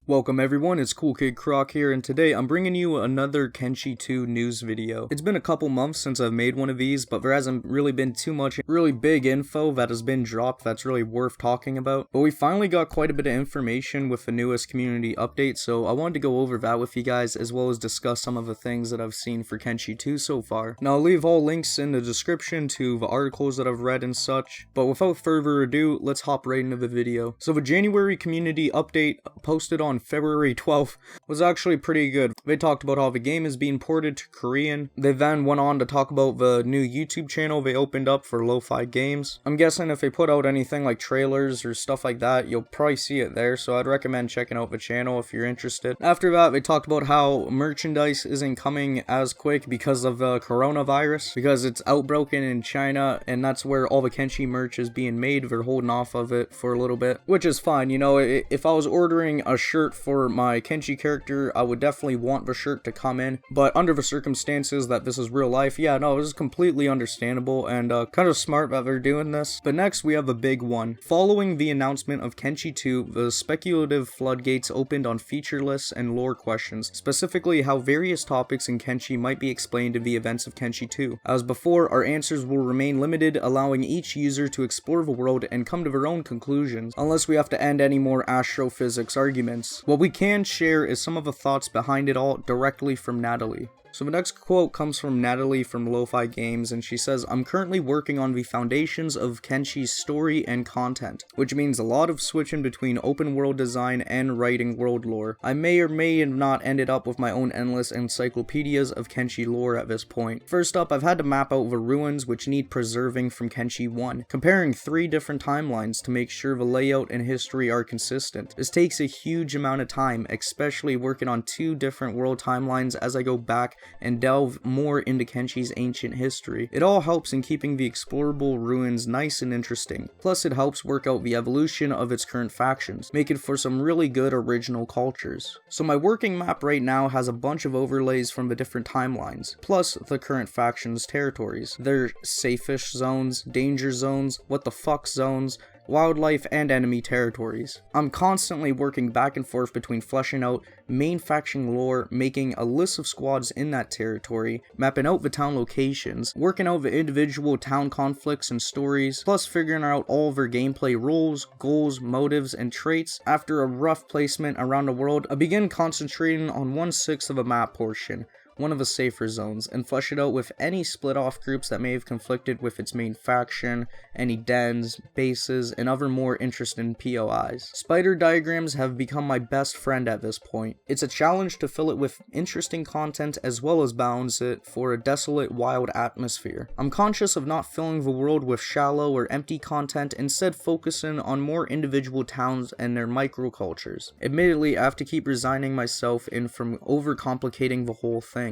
Welcome everyone, it's Cool Kid Croc here, and today I'm bringing you another Kenshi 2 news video. It's been a couple months since I've made one of these, but there hasn't really been too much really big info that has been dropped that's really worth talking about. But we finally got quite a bit of information with the newest community update, so I wanted to go over that with you guys, as well as discuss some of the things that I've seen for Kenshi 2 so far. Now I'll leave all links in the description to the articles that I've read and such, but without further ado, let's hop right into the video. So the January community update posted on February 12th was actually pretty good. They talked about how the game is being ported to Korean. They then went on to talk about the new YouTube channel they opened up for lo-fi games. I'm guessing if they put out anything like trailers or stuff like that, you'll probably see it there, so I'd recommend checking out the channel if you're interested. After that, they talked about how merchandise isn't coming as quick because of the coronavirus, because it's outbroken in China, and that's where all the Kenshi merch is being made. They're holding off of it for a little bit, which is fine. You know, if I was ordering a shirt for my Kenshi character, I would definitely want the shirt to come in, but under the circumstances that this is real life, yeah, no, this is completely understandable and kind of smart that they're doing this. But next we have a big one. Following the announcement of Kenshi 2, the speculative floodgates opened on feature lists and lore questions, specifically how various topics in Kenshi might be explained in the events of Kenshi 2. As before, our answers will remain limited, allowing each user to explore the world and come to their own conclusions, unless we have to end any more astrophysics arguments. What we can share is some of the thoughts behind it all directly from Natalie. So the next quote comes from Natalie from Lo-Fi Games, and she says, "I'm currently working on the foundations of Kenshi's story and content, which means a lot of switching between open world design and writing world lore. I may or may have not ended up with my own endless encyclopedias of Kenshi lore at this point. First up, I've had to map out the ruins which need preserving from Kenshi 1, comparing 3 different timelines to make sure the layout and history are consistent. This takes a huge amount of time, especially working on 2 different world timelines as I go back and delve more into Kenshi's ancient history. It all helps in keeping the explorable ruins nice and interesting. Plus it helps work out the evolution of its current factions, making for some really good original cultures. So my working map right now has a bunch of overlays from the different timelines, plus the current factions' territories. Their safe-ish zones, danger zones, what the fuck zones, wildlife, and enemy territories. I'm constantly working back and forth between fleshing out main faction lore, making a list of squads in that territory, mapping out the town locations, working out the individual town conflicts and stories, plus figuring out all of their gameplay rules, goals, motives, and traits. After a rough placement around the world, I begin concentrating on 1/6 of a map portion, one of the safer zones, and flesh it out with any split off groups that may have conflicted with its main faction, any dens, bases, and other more interesting POIs. Spider diagrams have become my best friend at this point. It's a challenge to fill it with interesting content as well as balance it for a desolate, wild atmosphere. I'm conscious of not filling the world with shallow or empty content, instead focusing on more individual towns and their microcultures. Admittedly, I have to keep resigning myself in from overcomplicating the whole thing.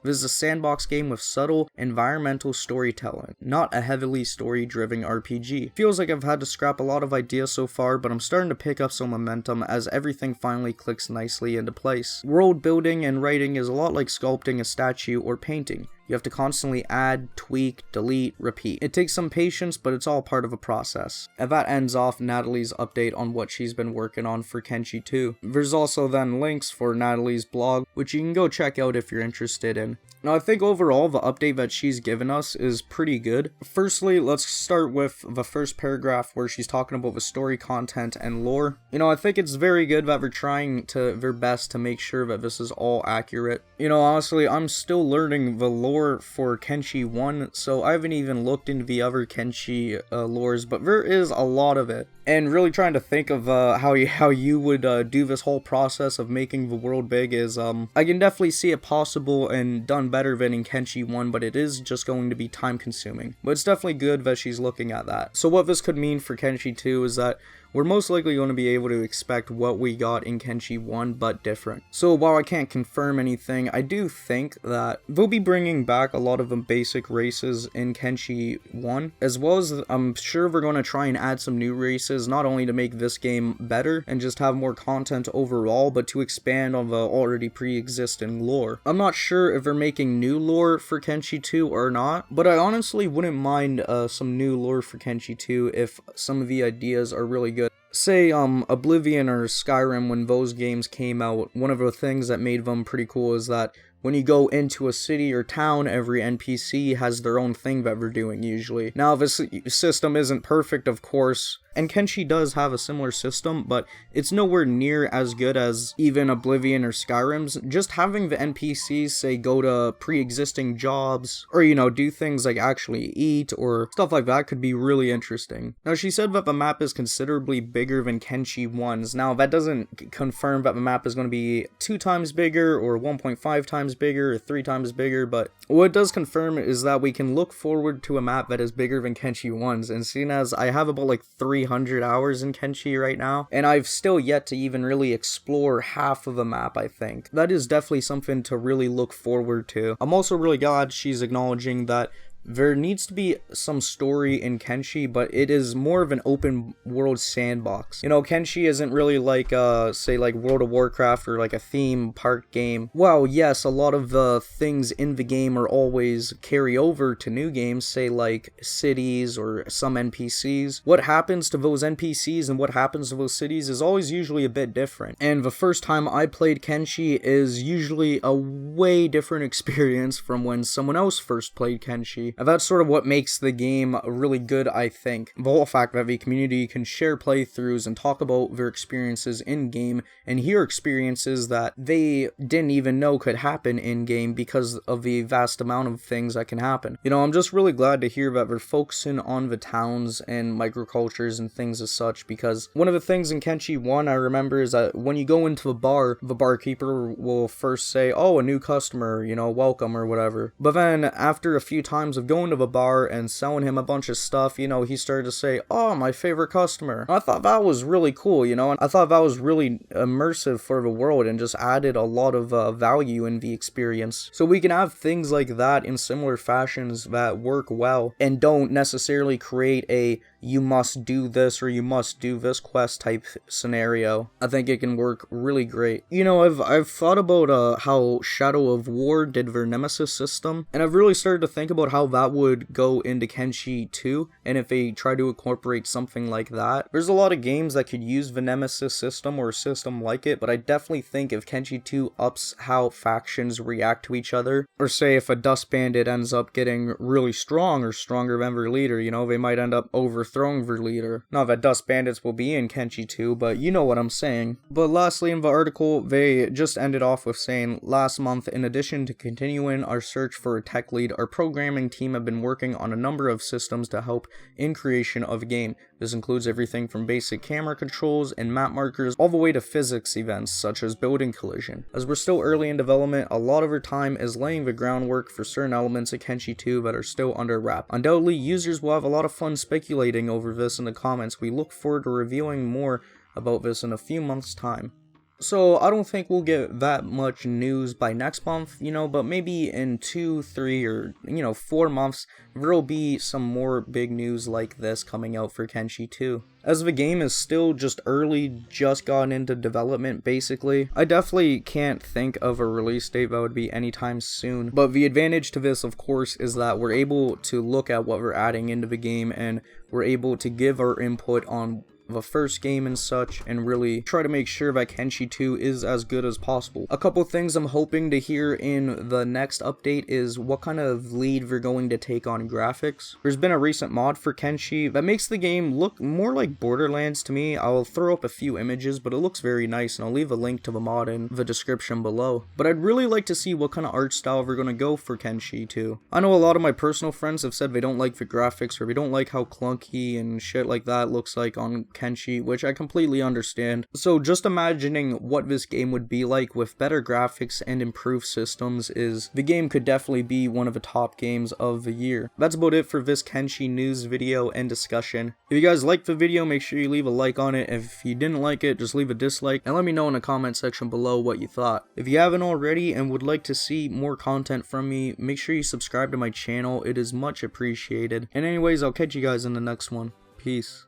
This is a sandbox game with subtle, environmental storytelling, not a heavily story-driven RPG. Feels like I've had to scrap a lot of ideas so far, but I'm starting to pick up some momentum as everything finally clicks nicely into place. World building and writing is a lot like sculpting a statue or painting. You have to constantly add, tweak, delete, repeat. It takes some patience, but it's all part of a process. And that ends off Natalie's update on what she's been working on for Kenshi 2. There's also then links for Natalie's blog, which you can go check out if you're interested in. Now I think overall the update that she's given us is pretty good. Firstly, let's start with the first paragraph where she's talking about the story content and lore. You know, I think it's very good that they're trying their best to make sure that this is all accurate. You know, honestly, I'm still learning the lore for Kenshi 1, so I haven't even looked into the other Kenshi lores, but there is a lot of it. And really trying to think of how you would do this whole process of making the world big is, I can definitely see it possible and done better than in Kenshi 1, but it is just going to be time consuming. But it's definitely good that she's looking at that. So what this could mean for Kenshi 2 is that we're most likely going to be able to expect what we got in Kenshi 1, but different. So while I can't confirm anything, I do think that they'll be bringing back a lot of the basic races in Kenshi 1, as well as I'm sure we're going to try and add some new races, not only to make this game better and just have more content overall, but to expand on the already pre-existing lore. I'm not sure if they're making new lore for Kenshi 2 or not, but I honestly wouldn't mind some new lore for Kenshi 2 if some of the ideas are really good. say, Oblivion or Skyrim, when those games came out, one of the things that made them pretty cool is that when you go into a city or town, every NPC has their own thing that they're doing usually. Now, this system isn't perfect, of course, and Kenshi does have a similar system, but it's nowhere near as good as even Oblivion or Skyrim's. Just having the NPCs, say, go to pre-existing jobs, or, you know, do things like actually eat, or stuff like that could be really interesting. Now, she said that the map is considerably bigger than Kenshi 1's. Now, that doesn't confirm that the map is going to be 2 times bigger, or 1.5 times bigger, or 3 times bigger, but what it does confirm is that we can look forward to a map that is bigger than Kenshi 1's, and seeing as I have about like 300 hours in Kenshi right now, and I've still yet to even really explore half of the map, I think. That is definitely something to really look forward to. I'm also really glad she's acknowledging that there needs to be some story in Kenshi, but it is more of an open world sandbox. You know, Kenshi isn't really like, say, like World of Warcraft or like a theme park game. Well, yes, a lot of the things in the game are always carry over to new games, say like cities or some NPCs. What happens to those NPCs and what happens to those cities is always usually a bit different. And the first time I played Kenshi is usually a way different experience from when someone else first played Kenshi. And that's sort of what makes the game really good, I think. The whole fact that the community can share playthroughs and talk about their experiences in-game and hear experiences that they didn't even know could happen in-game because of the vast amount of things that can happen. You know, I'm just really glad to hear that they're focusing on the towns and microcultures and things as such, because one of the things in Kenshi 1 I remember is that when you go into a bar, the barkeeper will first say, oh, a new customer, you know, welcome or whatever. But then after a few times of going to the bar and selling him a bunch of stuff, you know, he started to say, oh, my favorite customer. I thought that was really cool, you know, and I thought that was really immersive for the world and just added a lot of value in the experience. So we can have things like that in similar fashions that work well and don't necessarily create a you must do this or you must do this quest type scenario. I think it can work really great. You know, I've thought about how Shadow of War did their Nemesis system, and I've really started to think about how that would go into Kenshi 2, and if they try to incorporate something like that. There's a lot of games that could use the Nemesis system or a system like it, but I definitely think if Kenshi 2 ups how factions react to each other, or say if a Dust Bandit ends up getting really strong or stronger than their leader, you know, they might end up overthrowing their leader. Not that Dust Bandits will be in Kenshi 2, but you know what I'm saying. But lastly in the article, they just ended off with saying, last month, in addition to continuing our search for a tech lead, our programming team have been working on a number of systems to help in creation of a game. This includes everything from basic camera controls and map markers all the way to physics events such as building collision. As we're still early in development, a lot of our time is laying the groundwork for certain elements of Kenshi 2 that are still under wrap. Undoubtedly, users will have a lot of fun speculating over this in the comments. We look forward to revealing more about this in a few months' time. So I don't think we'll get that much news by next month, you know, but maybe in 2, 3, or, you know, 4 months, there'll be some more big news like this coming out for Kenshi 2. As the game is still just early, just gotten into development basically, I definitely can't think of a release date that would be anytime soon. But the advantage to this, of course, is that we're able to look at what we're adding into the game and we're able to give our input on the first game and such, and really try to make sure that Kenshi 2 is as good as possible. A couple things I'm hoping to hear in the next update is what kind of lead we're going to take on graphics. There's been a recent mod for Kenshi that makes the game look more like Borderlands to me. I'll throw up a few images, but it looks very nice, and I'll leave a link to the mod in the description below. But I'd really like to see what kind of art style we're going to go for Kenshi 2. I know a lot of my personal friends have said they don't like the graphics, or they don't like how clunky and shit like that looks like on Kenshi, which I completely understand. So just imagining what this game would be like with better graphics and improved systems is, the game could definitely be one of the top games of the year. That's about it for this Kenshi news video and discussion. If you guys liked the video, make sure you leave a like on it. If you didn't like it, just leave a dislike and let me know in the comment section below what you thought. If you haven't already and would like to see more content from me, make sure you subscribe to my channel. It is much appreciated. And anyways, I'll catch you guys in the next one. Peace.